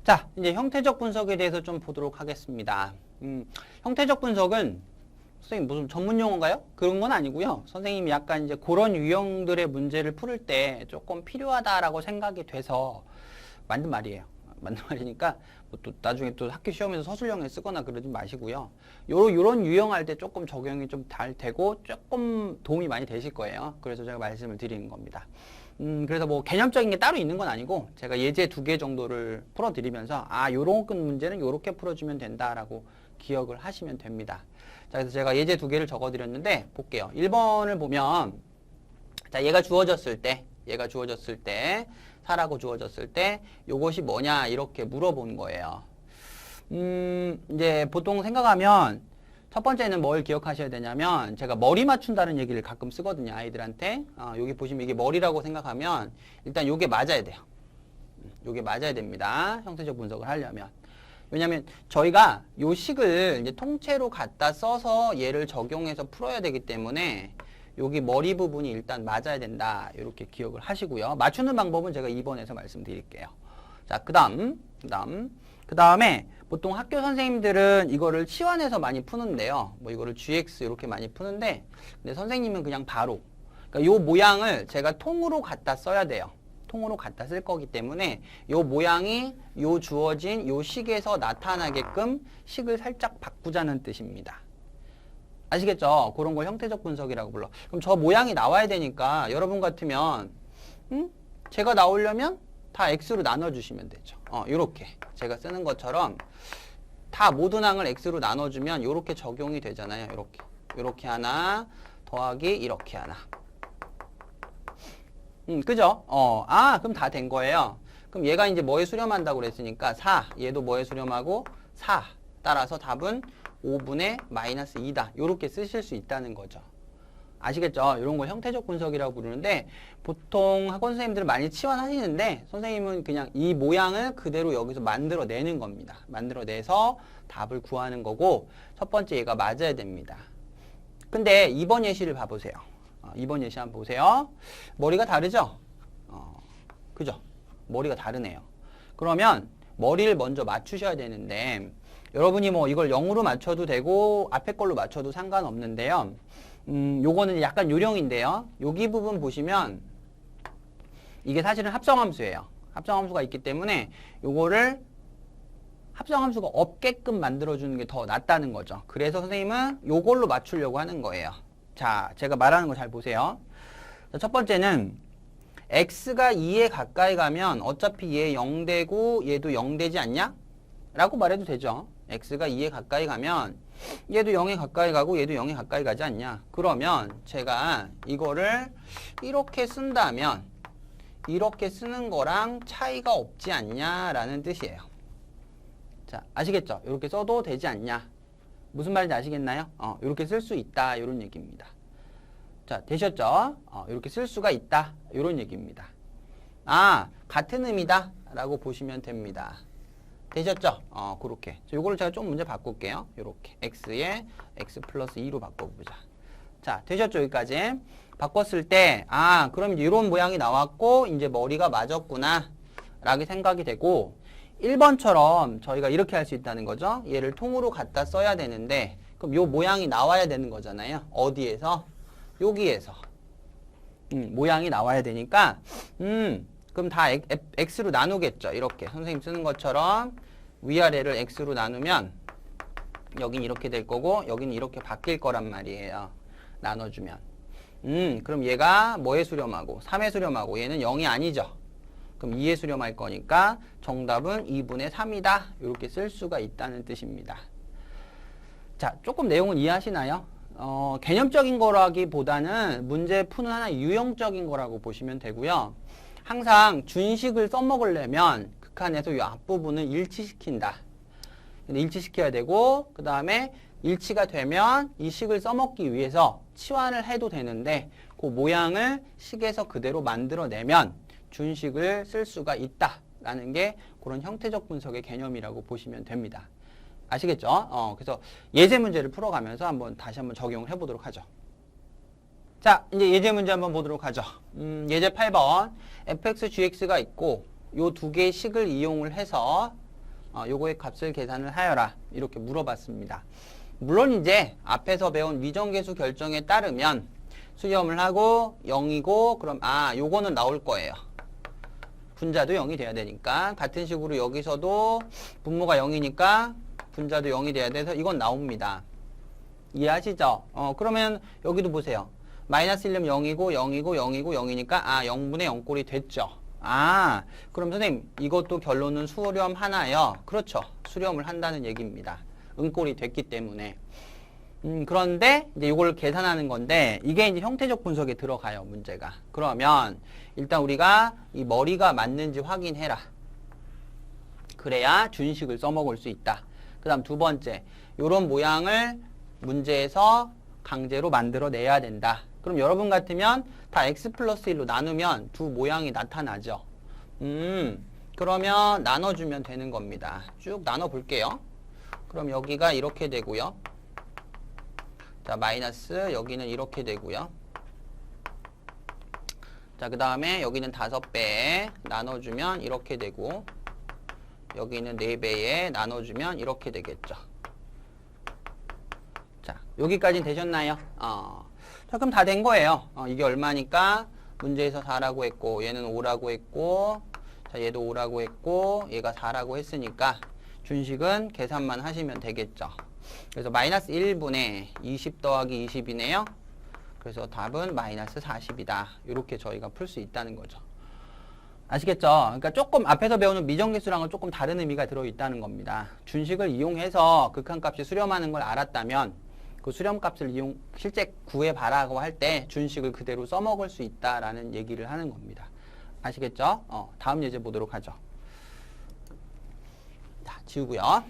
자, 이제 형태적 분석에 대해서 좀 보도록 하겠습니다. 형태적 분석은 선생님 무슨 전문 용어인가요? 그런 건 아니고요. 선생님이 약간 이제 그런 유형들의 문제를 풀을 때 조금 필요하다라고 생각이 돼서 만든 말이에요. 만든 말이니까 뭐또 나중에 또 학교 시험에서 서술형에 쓰거나 그러지 마시고요. 요런 유형할 때 조금 적용이 좀 잘 되고 조금 도움이 많이 되실 거예요. 그래서 제가 말씀을 드리는 겁니다. 그래서 뭐 개념적인 게 따로 있는 건 아니고 제가 예제 2개 정도를 풀어드리면서 요런 문제는 요렇게 풀어주면 된다라고 기억을 하시면 됩니다. 자, 그래서 제가 예제 2개를 적어드렸는데 볼게요. 1번을 보면 자, 얘가 주어졌을 때 사라고 주어졌을 때 요것이 뭐냐 이렇게 물어본 거예요. 이제 보통 생각하면 첫 번째는 뭘 기억하셔야 되냐면 제가 머리 맞춘다는 얘기를 가끔 쓰거든요. 아이들한테. 여기 보시면 이게 머리라고 생각하면 일단 요게 맞아야 돼요. 요게 맞아야 됩니다. 형태적 분석을 하려면. 왜냐면 저희가 요 식을 이제 통째로 갖다 써서 얘를 적용해서 풀어야 되기 때문에 여기 머리 부분이 일단 맞아야 된다. 이렇게 기억을 하시고요. 맞추는 방법은 제가 2번에서 말씀드릴게요. 자, 그 다음에 보통 학교 선생님들은 이거를 치환해서 많이 푸는데요. 뭐 이거를 GX 이렇게 많이 푸는데 근데 선생님은 그냥 바로 그러니까 요 모양을 제가 통으로 갖다 써야 돼요. 통으로 갖다 쓸 거기 때문에 요 모양이 요 주어진 요 식에서 나타나게끔 식을 살짝 바꾸자는 뜻입니다. 아시겠죠? 그런 걸 형태적 분석이라고 불러. 그럼 저 모양이 나와야 되니까 여러분 같으면 제가 나오려면 다 X로 나눠주시면 되죠. 요렇게 제가 쓰는 것처럼 다 모든 항을 X로 나눠주면 요렇게 적용이 되잖아요. 요렇게 하나 더하기 이렇게 하나. 그죠? 그럼 다 된 거예요. 그럼 얘가 이제 뭐에 수렴한다고 그랬으니까 4, 얘도 뭐에 수렴하고 4. 따라서 답은 5분의 마이너스 2다. 요렇게 쓰실 수 있다는 거죠. 아시겠죠? 이런 걸 형태적 분석이라고 부르는데 보통 학원 선생님들은 많이 치환하시는데 선생님은 그냥 이 모양을 그대로 여기서 만들어내는 겁니다. 만들어내서 답을 구하는 거고 첫 번째 얘가 맞아야 됩니다. 근데 2번 예시를 봐보세요. 2번 예시 한번 보세요. 머리가 다르죠? 그죠? 머리가 다르네요. 그러면 머리를 먼저 맞추셔야 되는데 여러분이 뭐 이걸 0으로 맞춰도 되고 앞에 걸로 맞춰도 상관없는데요. 요거는 약간 요령인데요. 여기 부분 보시면 이게 사실은 합성함수예요. 합성함수가 있기 때문에 요거를 합성함수가 없게끔 만들어주는 게 더 낫다는 거죠. 그래서 선생님은 요걸로 맞추려고 하는 거예요. 자, 제가 말하는 거 잘 보세요. 자, 첫 번째는 x가 2에 가까이 가면 어차피 얘 0 되고 얘도 0 되지 않냐? 라고 말해도 되죠. x가 2에 가까이 가면 얘도 0에 가까이 가고 얘도 0에 가까이 가지 않냐? 그러면 제가 이거를 이렇게 쓴다면 이렇게 쓰는 거랑 차이가 없지 않냐라는 뜻이에요. 자, 아시겠죠? 이렇게 써도 되지 않냐? 무슨 말인지 아시겠나요? 이렇게 쓸 수 있다. 이런 얘기입니다. 자, 되셨죠? 이렇게 쓸 수가 있다. 이런 얘기입니다. 같은 의미다. 라고 보시면 됩니다. 되셨죠? 그렇게. 요거를 제가 좀 문제 바꿀게요. 요렇게. x에 x 플러스 2로 바꿔보자. 자, 되셨죠? 여기까지. 바꿨을 때, 그럼 이제 이런 모양이 나왔고, 이제 머리가 맞았구나. 라고 생각이 되고, 1번처럼 저희가 이렇게 할 수 있다는 거죠. 얘를 통으로 갖다 써야 되는데, 그럼 요 모양이 나와야 되는 거잖아요. 어디에서? 여기에서. 모양이 나와야 되니까, 그럼 다 x로 나누겠죠. 이렇게. 선생님 쓰는 것처럼 위아래를 x로 나누면 여긴 이렇게 될 거고 여기는 이렇게 바뀔 거란 말이에요. 나눠주면. 그럼 얘가 뭐에 수렴하고 3에 수렴하고 얘는 0이 아니죠. 그럼 2에 수렴할 거니까 정답은 2분의 3이다. 이렇게 쓸 수가 있다는 뜻입니다. 자, 조금 내용은 이해하시나요? 개념적인 거라기보다는 문제 푸는 하나의 유형적인 거라고 보시면 되고요. 항상 준식을 써먹으려면 극한에서 이 앞부분을 일치시킨다. 일치시켜야 되고 그 다음에 일치가 되면 이 식을 써먹기 위해서 치환을 해도 되는데 그 모양을 식에서 그대로 만들어내면 준식을 쓸 수가 있다라는 게 그런 형태적 분석의 개념이라고 보시면 됩니다. 아시겠죠? 그래서 예제 문제를 풀어가면서 다시 한번 적용을 해보도록 하죠. 자, 이제 예제 문제 한번 보도록 하죠. 예제 8번 fx, gx가 있고 요 두 개의 식을 이용을 해서 요거의 값을 계산을 하여라. 이렇게 물어봤습니다. 물론 이제 앞에서 배운 미정계수 결정에 따르면 수렴을 하고 0이고 그럼 요거는 나올 거예요. 분자도 0이 돼야 되니까 같은 식으로 여기서도 분모가 0이니까 분자도 0이 돼야 돼서 이건 나옵니다. 이해하시죠? 그러면 여기도 보세요. 마이너스 1면 0이고 0이고 0이고 0이니까 0분의 0꼴이 됐죠. 그럼 선생님 이것도 결론은 수렴하나요? 그렇죠. 수렴을 한다는 얘기입니다. 응꼴이 됐기 때문에. 그런데 이제 이걸 계산하는 건데 이게 이제 형태적 분석에 들어가요, 문제가. 그러면 일단 우리가 이 머리가 맞는지 확인해라. 그래야 준식을 써먹을 수 있다. 그 다음 두 번째, 요런 모양을 문제에서 강제로 만들어내야 된다. 그럼 여러분 같으면 다 x 플러스 1로 나누면 두 모양이 나타나죠. 그러면 나눠주면 되는 겁니다. 쭉 나눠볼게요. 그럼 여기가 이렇게 되고요. 자, 마이너스 여기는 이렇게 되고요. 자, 그 다음에 여기는 5배에 나눠주면 이렇게 되고 여기는 4배에 나눠주면 이렇게 되겠죠. 자, 여기까지는 되셨나요? 자, 그럼 다 된 거예요. 이게 얼마니까 문제에서 4라고 했고 얘는 5라고 했고 자, 얘도 5라고 했고 얘가 4라고 했으니까 준식은 계산만 하시면 되겠죠. 그래서 마이너스 1분의 20 더하기 20이네요. 그래서 답은 마이너스 40이다. 이렇게 저희가 풀 수 있다는 거죠. 아시겠죠? 그러니까 조금 앞에서 배우는 미정계수랑은 조금 다른 의미가 들어있다는 겁니다. 준식을 이용해서 극한값이 수렴하는 걸 알았다면 그 수렴값을 실제 구해봐라고 할 때 준식을 그대로 써먹을 수 있다라는 얘기를 하는 겁니다. 아시겠죠? 다음 예제 보도록 하죠. 자, 지우고요.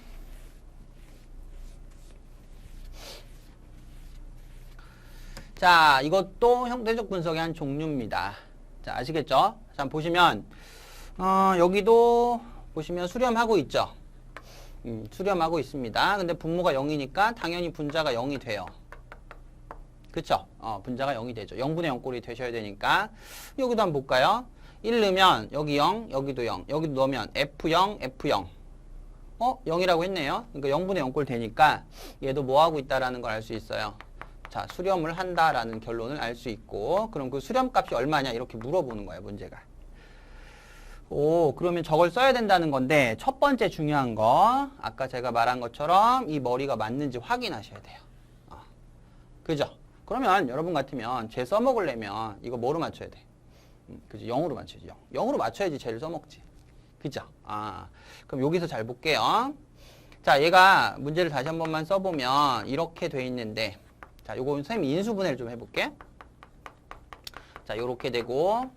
자, 이것도 형태적 분석의 한 종류입니다. 자, 아시겠죠? 자, 보시면 여기도 보시면 수렴하고 있죠. 수렴하고 있습니다. 근데 분모가 0이니까 당연히 분자가 0이 돼요. 그쵸? 분자가 0이 되죠. 0분의 0꼴이 되셔야 되니까. 여기도 한번 볼까요? 1 넣으면 여기 0, 여기도 0, 여기도 넣으면 F0, F0. 0이라고 했네요. 그러니까 0분의 0꼴 되니까 얘도 뭐 하고 있다라는 걸 알 수 있어요. 자, 수렴을 한다라는 결론을 알 수 있고, 그럼 그 수렴값이 얼마냐 이렇게 물어보는 거예요, 문제가. 그러면 저걸 써야 된다는 건데 첫 번째 중요한 거 아까 제가 말한 것처럼 이 머리가 맞는지 확인하셔야 돼요. 그죠? 그러면 여러분 같으면 쟤 써먹으려면 이거 뭐로 맞춰야 돼? 그죠? 0으로 맞춰야지. 0으로 맞춰야지 쟤를 써먹지. 그죠? 그럼 여기서 잘 볼게요. 자, 얘가 문제를 다시 한 번만 써보면 이렇게 돼 있는데 자, 요거 선생님이 인수분해를 좀 해볼게. 자, 요렇게 되고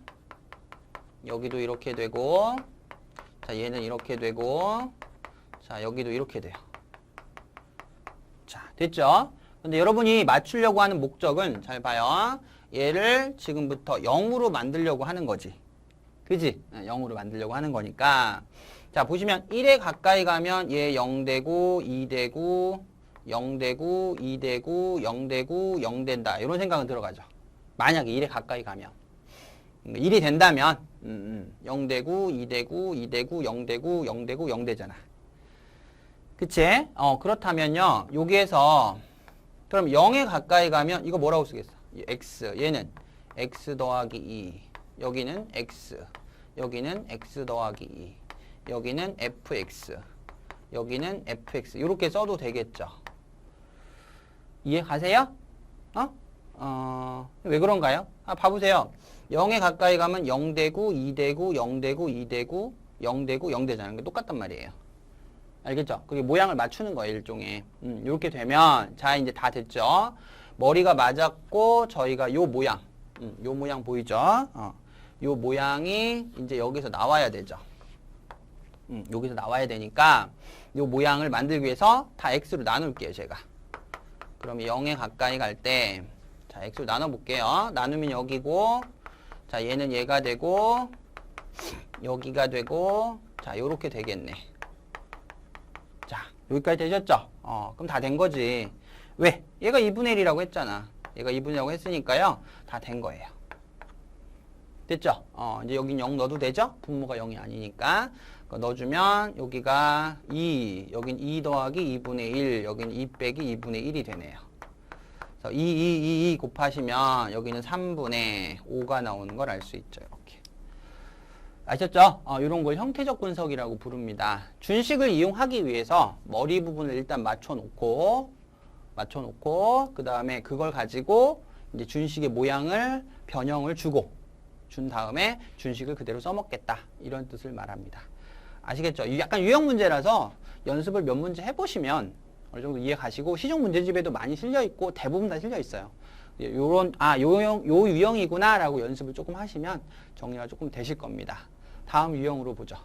여기도 이렇게 되고 자, 얘는 이렇게 되고 자, 여기도 이렇게 돼요. 자, 됐죠? 근데 여러분이 맞추려고 하는 목적은 잘 봐요. 얘를 지금부터 0으로 만들려고 하는 거지. 그지? 0으로 만들려고 하는 거니까 자, 보시면 1에 가까이 가면 얘 0 되고 2 되고 0 되고 2 되고 0 되고 0 된다. 이런 생각은 들어가죠. 만약에 1에 가까이 가면 1이 된다면 0 되고 2 되고 2 되고 0 되고 0 되고 0 되잖아. 그치? 그렇다면요. 여기에서 그럼 0에 가까이 가면 이거 뭐라고 쓰겠어? x 얘는 x 더하기 2 여기는 x 여기는 x 더하기 2 여기는 fx 여기는 fx 이렇게 써도 되겠죠. 이해 가세요? 왜 그런가요? 봐보세요. 0에 가까이 가면 0 되고 2 되고 0 되고 2 되고 0 되고 0 되잖아요. 똑같단 말이에요. 알겠죠? 그게 모양을 맞추는 거예요, 일종의. 이렇게 되면 자, 이제 다 됐죠? 머리가 맞았고 저희가 요 모양 요 모양 보이죠? 요 모양이 이제 여기서 나와야 되죠. 여기서 나와야 되니까 요 모양을 만들기 위해서 다 x로 나눌게요, 제가. 그럼 0에 가까이 갈 때 자, x로 나눠볼게요. 나누면 여기고 자, 얘는 얘가 되고 여기가 되고 자, 요렇게 되겠네. 자, 여기까지 되셨죠? 그럼 다 된 거지. 왜? 얘가 2분의 1이라고 했잖아. 얘가 2분의 1이라고 했으니까요. 다 된 거예요. 됐죠? 이제 여긴 0 넣어도 되죠? 분모가 0이 아니니까. 넣어주면 여기가 2, 여긴 2 더하기 2분의 1, 여긴 2 빼기 2분의 1이 되네요. 그래서 2 곱하시면 여기는 3분의 5가 나오는 걸 알 수 있죠. 이렇게. 아셨죠? 이런 걸 형태적 분석이라고 부릅니다. 준식을 이용하기 위해서 머리 부분을 일단 맞춰놓고 그 다음에 그걸 가지고 이제 준식의 모양을 변형을 준 다음에 준식을 그대로 써먹겠다. 이런 뜻을 말합니다. 아시겠죠? 약간 유형 문제라서 연습을 몇 문제 해보시면 어느 정도 이해 가시고 시중 문제집에도 많이 실려 있고 대부분 다 실려 있어요. 요 유형이구나 라고 연습을 조금 하시면 정리가 조금 되실 겁니다. 다음 유형으로 보죠.